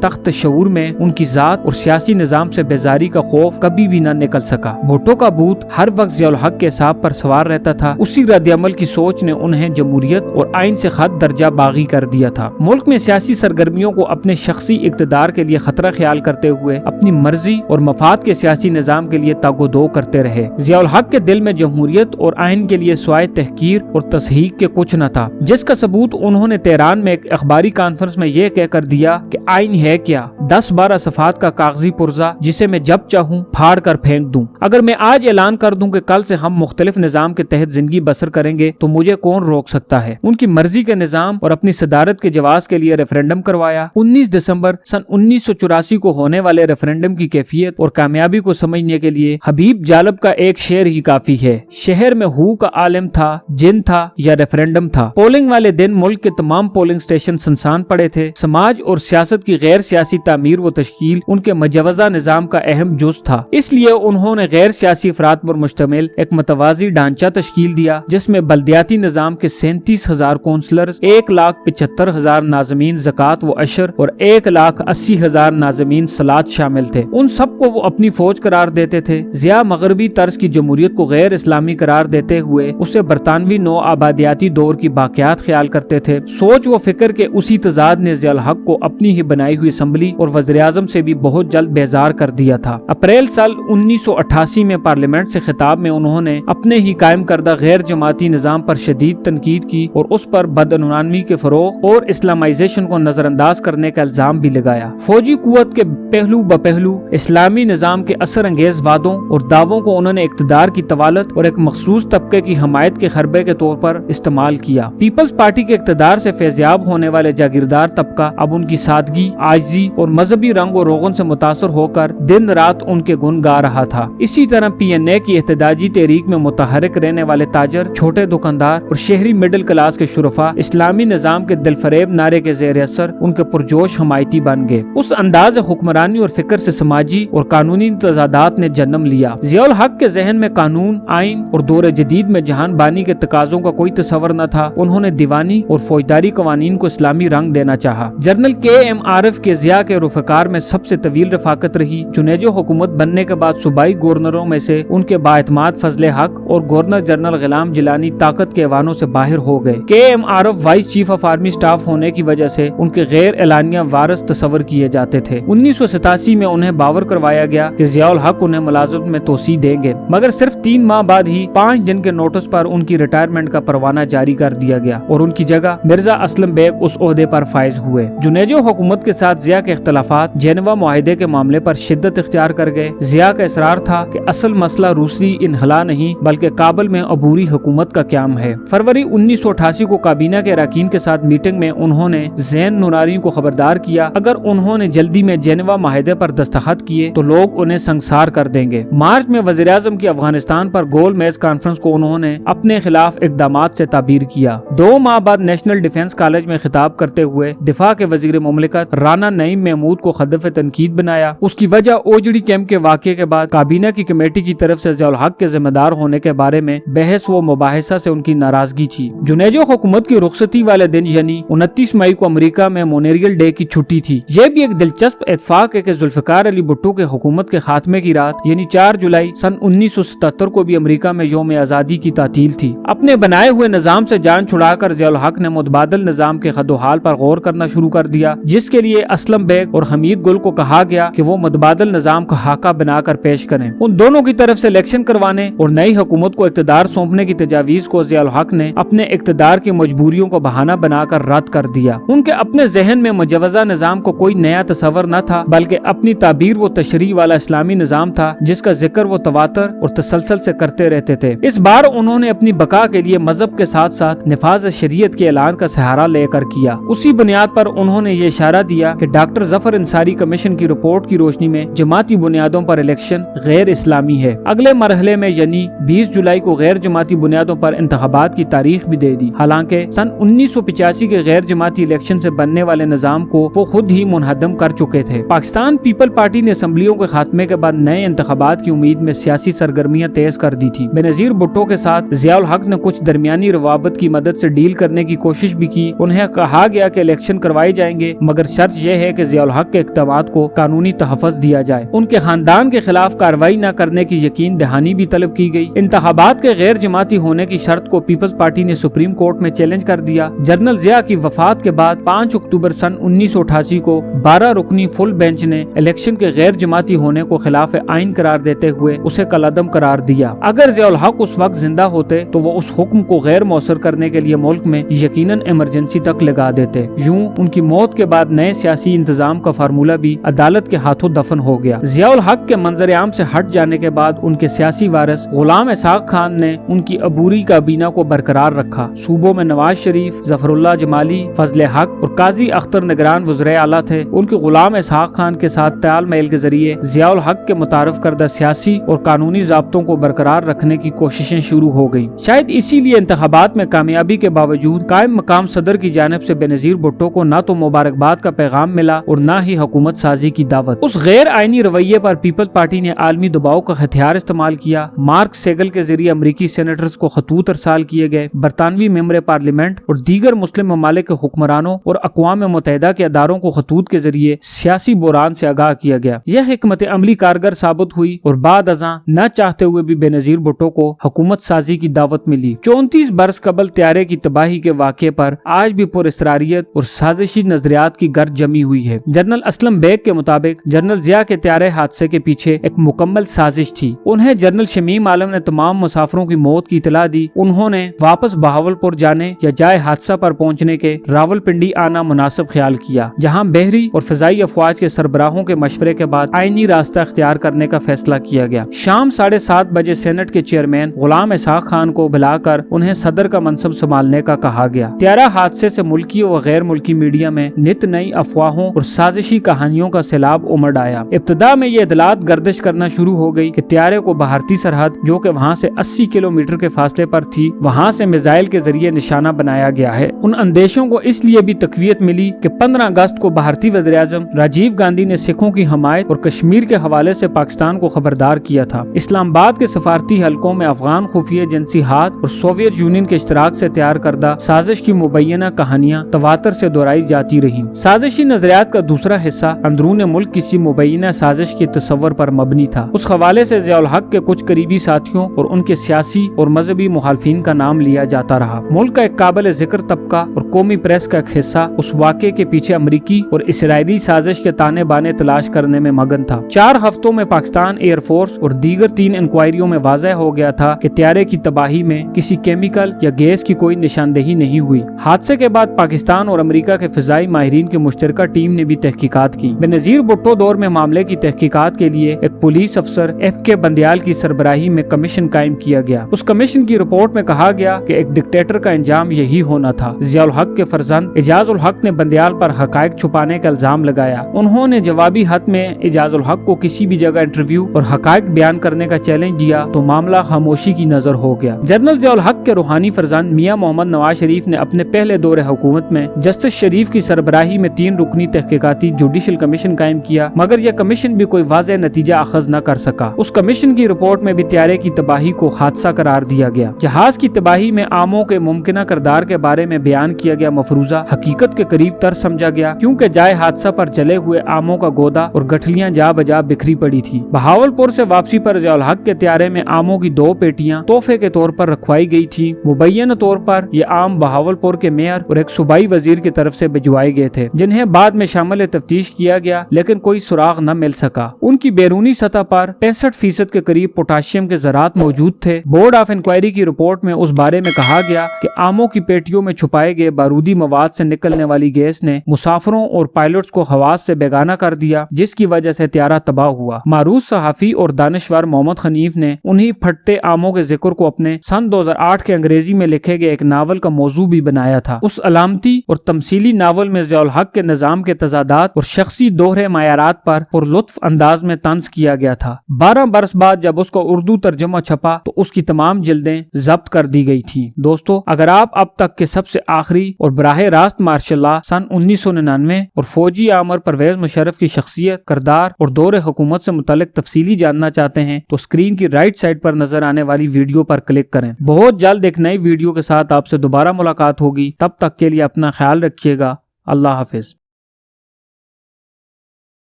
تخت شعور میں ان کی ذات اور سیاسی نظام سے بیزاری کا خوف کبھی بھی نہ نکل سکا۔ بھٹو کا بھوت ہر وقت ضیاء الحق کے حساب پر سوار رہتا تھا۔ اسی رد عمل کی سوچ نے انہیں جمہوریت اور آئین سے خط درجہ باغی کر دیا تھا۔ ملک میں سیاسی سرگرمیوں کو اپنے شخصی اقتدار کے لیے خطرہ خیال کرتے ہوئے اپنی مرضی اور مفاد کے سیاسی نظام کے لیے تگ و دو کرتے رہے۔ ضیاء الحق کے دل میں جمہوریت اور آئین کے لیے سوائے تحقیر اور تصحیح کے کچھ نہ تھا، جس کا ثبوت انہوں نے تہران میں ایک اخباری کانفرنس میں یہ کہہ کر دیا کہ آئین ہے کیا؟ 10-12 صفحات کا کاغذی پرزہ جسے میں جب چاہوں پھاڑ کر پھینک دوں۔ اگر میں آج اعلان کر دوں کہ کل سے ہم مختلف نظام کے تحت زندگی بسر کریں گے تو مجھے کون روک سکتا ہے؟ ان کی مرضی کے نظام اور اپنی صدارت کے جواز کے لیے ریفرینڈم کروایا۔ 19 دسمبر سن 1984 کو ہونے والے ریفرینڈم کی کیفیت اور کامیابی کو سمجھنے کے لیے حبیب جالب کا ایک شعر ہی کافی ہے۔ شہر میں ہو کا عالم تھا، جن تھا یا ریفرینڈم تھا۔ پولنگ والے دن ملک کے تمام پولنگ سٹیشن سنسان پڑے تھے۔ سماج اور سیاست کی غیر سیاسی تعمیر و تشکیل ان کے مجوزہ نظام کا اہم جز تھا، اس لیے انہوں نے غیر سیاسی افراد پر مشتمل ایک متوازی ڈھانچہ تشکیل دیا جس میں بلدیاتی نظام کے 37,000 کونسلرز، 1,75,000 ناظمین زکوٰۃ و عشر اور 1,80,000 ناظمین صلاۃ شامل تھے۔ ان سب کو وہ اپنی فوج قرار دیتے تھے۔ ضیاء مغربی طرز کی جمہوریت کو غیر اسلامی قرار دیتے ہوئے اسے برطانوی نو آبادیاتی دور کی باقیات خیال کرتے تھے۔ سوچ و فکر کے اسی تضاد نے ضیاء الحق کو اپنی ہی بنائی ہوئی اسمبلی اور وزیر اعظم سے بھی بہت جلد بیزار کر دیا تھا۔ اپریل سال 1988 میں پارلیمنٹ سے خطاب میں انہوں نے اپنے ہی قائم کردہ غیر جماعتی نظام پر شدید تنقید کی اور اس پر بدعنوانی کے فروغ اور اسلامائزیشن کو نظر انداز کرنے کا الزام بھی لگایا۔ فوجی قوت کے پہلو بپہلو اسلامی نظام کے اثر انگیز وعدوں اور دعووں کو انہوں نے اقتدار کی طوالت اور ایک مخصوص طبقے کی حمایت کے خربے کے طور پر استعمال کیا۔ پیپلز پارٹی کے اقتدار سے فیضیاب ہونے والے جاگیردار طبقہ اب ان کی سادگی، عاجزی اور مذہبی رنگ و روغن سے متاثر ہو کر دن رات ان کے گن گا رہا تھا۔ اسی طرح PNA کی احتجاجی تحریک میں متحرک رہنے والے تاجر، چھوٹے دکاندار اور شہری مڈل کلاس کے شرفا اسلامی نظام کے دلفریب نعرے کے زیر اثر ان کے پرجوش حمایتی بن گئے۔ اس انداز حکمرانی اور فکر سے سماجی اور قانونی تضادات نے جنم لیا۔ ضیاء الحق کے ذہن میں قانون، آئین اور دور جدید میں جہان بانی کے تقاضوں کا کوئی تصور نہ تھا۔ انہوں نے دیوانی اور فوجداری قوانین کو اسلامی رنگ دینا چاہا۔ جنرل KM عارف کے ضیاء کے رفقار میں سب سے طویل رفاقت رہی۔ چنانچہ حکومت بننے کے بعد صوبائی گورنروں میں سے ان کے بااعتماد فضل حق اور گورنر جنرل غلام جیلانی طاقت کے ایوانوں سے باہر ہو گئے۔ KM Arif vice chief of army staff ہونے کی وجہ سے ان کے غیر اعلانیہ وارث تصور کیے جاتے تھے۔ 1987 میں انہیں باور کروایا گیا کہ ضیاء الحق انہیں ملازمت میں توسیع دیں گے، مگر صرف 3 ماہ بعد ہی 5 دن کے نوٹس پر ان کی ریٹائرمنٹ کا پروانہ جاری کر دیا گیا اور ان کی جگہ مرزا اسلم بیگ اس عہدے پر فائز ہوئے۔ جنیجو حکومت کے ساتھ ضیاء کے اختلافات جنیوا معاہدے کے معاملے پر شدت اختیار کر گئے۔ ضیاء کا اصرار تھا کہ اصل مسئلہ روسی انخلا نہیں بلکہ کابل میں عبوری حکومت کا قیام ہے۔ فروری 1988 کو کابینہ کے اراکین کے ساتھ میٹنگ میں انہوں نے زین نورانی کو خبردار کیا اگر انہوں نے جلدی میں جنیوا معاہدے پر دستخط کیے تو لوگ انہیں سنگسار کر دیں گے۔ مارچ میں وزیر اعظم کی افغانستان پر گول میز کانفرنس کو انہوں نے اپنے خلاف اقدامات سے تعبیر کیا۔ 2 ماہ بعد نیشنل ڈیفنس کالج میں خطاب کرتے ہوئے دفاع کے وزیر مملکت رانا نعیم محمود کو ہدف تنقید بنایا۔ اس کی وجہ اوجڑی کیمپ کے واقعے کے بعد کابینہ کی کمیٹی کی طرف سے ضیاء الحق کے ذمہ دار ہونے کے بارے میں بحث و مباحثہ سے ان کی ناراضگی تھی۔ جنیجو حکومت کی رخصتی والے دن یعنی 29 مئی کو امریکہ میں مونیریل ڈے کی چھٹی تھی۔ یہ بھی ایک دلچسپ اتفاق ہے کہ ذوالفقار علی بھٹو کے حکومت کے خاتمے کی رات یعنی 4 جولائی سن 1977 کو بھی امریکہ میں یوم آزادی کی تعطیل تھی۔ اپنے بنائے ہوئے نظام سے جان چھڑا کر ضیاء الحق نے متبادل نظام کے خد و حال پر غور کرنا شروع کر دیا، جس کے لیے اسلم بیگ اور حمید گل کو کہا گیا کہ وہ متبادل نظام کا خاکہ بنا کر پیش کریں۔ ان دونوں کی طرف سے الیکشن کروانے اور نئی حکومت کو اقتدار سونپنے کی تجاویز کو ضیاء الحق نے اپنے اقتدار کی مجبوریوں کو بہانہ بنا کر رد کر دیا۔ ان کے اپنے ذہن میں مجوزہ نظام کو کوئی نیا تصور نہ تھا بلکہ اپنی تعبیر و تشریح والا اسلامی نظام تھا جس کا ذکر وہ تواتر اور تسلسل سے کرتے رہتے تھے۔ اس بار انہوں نے اپنی بقا کے لیے مذہب کے ساتھ ساتھ نفاذ شریعت کے اعلان کا سہارا لے کر کیا۔ اسی بنیاد پر انہوں نے یہ اشارہ دیا کہ ڈاکٹر ظفر انصاری کمیشن کی رپورٹ کی روشنی میں جماعتی بنیادوں پر الیکشن غیر اسلامی ہے۔ اگلے مرحلے میں یعنی 20 جولائی کو غیر جماعتی بنیادوں پر انتخابات کی تاریخ بھی دے دی، حالانکہ سن 1985 کے غیر جماعتی الیکشن سے بننے والے نظام کو وہ خود ہی منہدم کر چکے تھے۔ پاکستان پیپل پارٹی نے اسمبلیوں کے خاتمے کے بعد نئے انتخابات کی امید میں سیاسی سرگرمیاں تیز کر دی تھی۔ بے نظیر بھٹو کے ساتھ ضیاء الحق نے کچھ بیچ درمیانی روابط کی مدد سے ڈیل کرنے کی کوشش بھی کی۔ انہیں کہا گیا کہ الیکشن کروائے جائیں گے مگر شرط یہ ہے کہ ضیاء الحق کے اقدامات کو قانونی تحفظ دیا جائے۔ ان کے خاندان کے خلاف کارروائی نہ کرنے کی یقین دہانی بھی طلب کی گئی۔ انتخابات کے غیر جماعتی ہونے کی شرط کو پیپلز پارٹی نے سپریم کورٹ میں چیلنج کر دیا۔ جنرل ضیاء کی وفات کے بعد 5 اکتوبر سن 1988 کو 12 رکنی فل بینچ نے الیکشن کے غیر جماعتی ہونے کو خلاف آئین قرار دیتے ہوئے اسے کالعدم قرار دیا۔ اگر ضیاء الحق اس وقت زندہ ہوتے تو وہ اس حکم کو غیر مؤثر کرنے کے لیے ملک میں یقیناً ایمرجنسی تک لگا دیتے۔ یوں ان کی موت کے بعد نئے سیاسی انتظام کا فارمولہ بھی عدالت کے ہاتھوں دفن ہو گیا۔ ضیاء الحق کے منظر عام سے ہٹ جانے کے بعد ان کے سیاسی وارث غلام اسحاق خان نے ان کی عبوری کابینہ کو برقرار رکھا۔ صوبوں میں نواز شریف، ظفر اللہ جمالی، فضل حق اور قاضی اختر نگران وزرائے اعلیٰ تھے۔ ان کے غلام اسحاق خان کے ساتھ تال میل کے ذریعے ضیاء الحق کے متعارف کردہ سیاسی اور قانونی ضابطوں کو برقرار رکھنے کی کوششیں شروع ہو گئیں۔ شاید اسی لیے انتخابات میں کامیابی کے باوجود قائم مقام صدر کی جانب سے بینظیر بھٹو کو نہ تو مبارکباد کا پیغام ملا اور نہ ہی حکومت سازی کی دعوت۔ اس غیر آئینی رویے پر پیپلز پارٹی نے عالمی دباؤ کا ہتھیار استعمال کیا۔ مارک سیگل کے ذریعے امریکی سینیٹرز کو خطوط ارسال کیے گئے، برطانوی ممبر پارلیمنٹ اور دیگر مسلم ممالک کے حکمرانوں اور اقوام متحدہ کے اداروں کو خطوط کے ذریعے سیاسی بحران سے آگاہ کیا گیا۔ یہ حکمت عملی کارگر ثابت ہوئی اور بعد ازاں نہ چاہتے ہوئے بھی بینظیر بھٹو کو حکومت سازی کی دعوت ملی۔ 34 برس قبل طیارے کی تباہی کے واقعے پر آج بھی پر اسراریت اور سازشی نظریات کی گرد جمی ہوئی ہے۔ جنرل اسلم بیگ کے مطابق جنرل ضیاء کے طیارے حادثے کے پیچھے ایک مکمل سازش تھی۔ انہیں جنرل شمیم عالم نے تمام مسافروں کی موت کی اطلاع دی۔ انہوں نے واپس بہاولپور جانے یا جائے حادثہ پر پہنچنے کے راولپنڈی آنا مناسب خیال کیا، جہاں بحری اور فضائی افواج کے سربراہوں کے مشورے کے بعد آئینی راستہ اختیار کرنے کا فیصلہ کیا گیا۔ شام 7:30 بجے سینٹ کے چیئرمین غلام اسحاق خان کو بلا کر انہیں صدر کا منصب سنبھالنے کا کہا گیا۔ طیارہ حادثے سے ملکی و غیر ملکی میڈیا میں نت نئی افواہوں اور سازشی کہانیوں کا سیلاب امڑ آیا۔ ابتدا میں یہ اطلاعات گردش کرنا شروع ہو گئی کہ طیارے کو بھارتی سرحد، جو کہ وہاں سے 80 کلومیٹر کے فاصلے پر تھی، وہاں سے میزائل کے ذریعے نشانہ بنایا گیا ہے۔ ان اندیشوں کو اس لیے بھی تقویت ملی کہ 15 اگست کو بھارتی وزیر اعظم راجیو گاندھی نے سکھوں کی حمایت اور کشمیر کے حوالے سے پاکستان کو خبردار کیا تھا۔ اسلام آباد کے سفارتی حلقوں میں افغان خفیہ ایجنسی ہاتھ اور سوویت یونین کے اشتراک سے تیار کردہ سازش کی مبینہ کہانیاں تواتر سے دہرائی جاتی رہیں۔ سازشی نظریات کا دوسرا حصہ اندرون ملک کسی مبینہ سازش کے تصور پر مبنی تھا۔ اس حوالے سے ضیاء الحق کے کچھ قریبی ساتھیوں اور ان کے سیاسی اور مذہبی مخالفین کا نام لیا جاتا رہا۔ ملک کا ایک قابل ذکر طبقہ اور قومی پریس کا ایک حصہ اس واقعے کے پیچھے امریکی اور اسرائیلی سازش کے تانے بانے تلاش کرنے میں مگن تھا۔ 4 ہفتوں میں پاکستان ایئر فورس اور دیگر 3 انکوائریوں میں واضح ہو گیا تھا کہ طیارے کی تباہی میں کسی کیمیکل یا گیس کی کوئی نشاندہی نہیں ہوئی۔ حادثے کے بعد پاکستان اور امریکہ کے فضائی ماہرین کی مشترکہ ٹیم نے بھی تحقیقات کی۔ بینظیر بھٹو دور میں معاملے کی تحقیقات کے لیے ایک پولیس افسر FK بندیال کی سربراہی میں کمیشن قائم کیا گیا۔ اس کمیشن کی رپورٹ میں کہا گیا کہ ایک ڈکٹیٹر کا انجام یہی ہونا تھا۔ ضیاء الحق کے فرزند اعجاز الحق نے بندیال پر حقائق چھپانے کا الزام لگایا۔ انہوں نے جوابی خط میں اعجاز الحق کو کسی بھی جگہ انٹرویو اور حقائق بیان کرنے کا چیلنج دیا تو معاملہ خاموشی کی نظر ہو گیا۔ جنرل ضیاء الحق کے روحانی فرزند میاں محمد نواز شریف نے اپنے پہلے دور حکومت میں جسٹس شریف کی سربراہی میں 3 رکنی تحقیقاتی جوڈیشل کمیشن قائم کیا، مگر یہ کمیشن بھی کوئی واضح نتیجہ اخذ نہ کر سکا۔ اس کمیشن کی رپورٹ میں بھی طیارے کی تباہی کو حادثہ قرار دیا گیا۔ جہاز کی تباہی میں عاموں کے ممکنہ کردار کے بارے میں بیان کیا گیا مفروضہ حقیقت کے قریب تر سمجھا گیا، کیونکہ جائے حادثہ پر جلے ہوئے عاموں کا گودا اور گٹھلیاں جا بجا بکھری پڑی تھی۔ بہاولپور سے واپسی پر ضیاء الحق کے طیارے میں عاموں کی 2 پیٹیاں تحفے کے طور پر رکھوائی گئی تھی۔ مبینہ طور پر یہ عام بہاولپور کے میئر اور ایک صوبائی وزیر کی طرف سے بھجوائے گئے تھے، جنہیں بعد میں شامل تفتیش کیا گیا لیکن کوئی سراغ نہ مل سکا۔ ان کی بیرونی سطح پر 65% کے قریب پوٹاشیم کے ذرات موجود تھے۔ بورڈ آف انکوائری کی رپورٹ میں اس بارے میں کہا گیا کہ عاموں کی پیٹیوں میں چھپائے گئے بارودی مواد سے نکلنے والی گیس نے مسافروں اور پائلٹس کو حواس سے بیگانہ کر دیا، جس کی وجہ سے طیارہ تباہ ہوا۔ معروف صحافی اور دانشور محمد خنیف نے انہی پھٹتے عاموں کے ذکر کو اپنے سن 2008 کے انگریزی میں لکھے گئے ایک ناول کا موضوع بھی بنایا تھا۔ اس علامتی اور تمثیلی ناول میں ضیاء الحق کے نظام کے تضادات اور شخصی دوہرے معیارات پر لطف انداز میں طنز کیا گیا تھا۔ 12 برس بعد جب اس کا اردو ترجمہ چھپا تو اس کی تمام جلدیں ضبط کر دی گئی تھیں۔ دوستو، اگر آپ اب تک کے سب سے آخری اور براہ راست مارشل لا سن 1999 اور فوجی آمر پرویز مشرف کی شخصیت، کردار اور دور حکومت سے متعلق تفصیلی جاننا چاہتے ہیں تو اسکرین کی رائٹ سائڈ پر نظر آنے والی ویڈیو پر کلک کریں۔ بہت بہت جلد ایک نئی ویڈیو کے ساتھ آپ سے دوبارہ ملاقات ہوگی، تب تک کے لیے اپنا خیال رکھیے گا۔ اللہ حافظ۔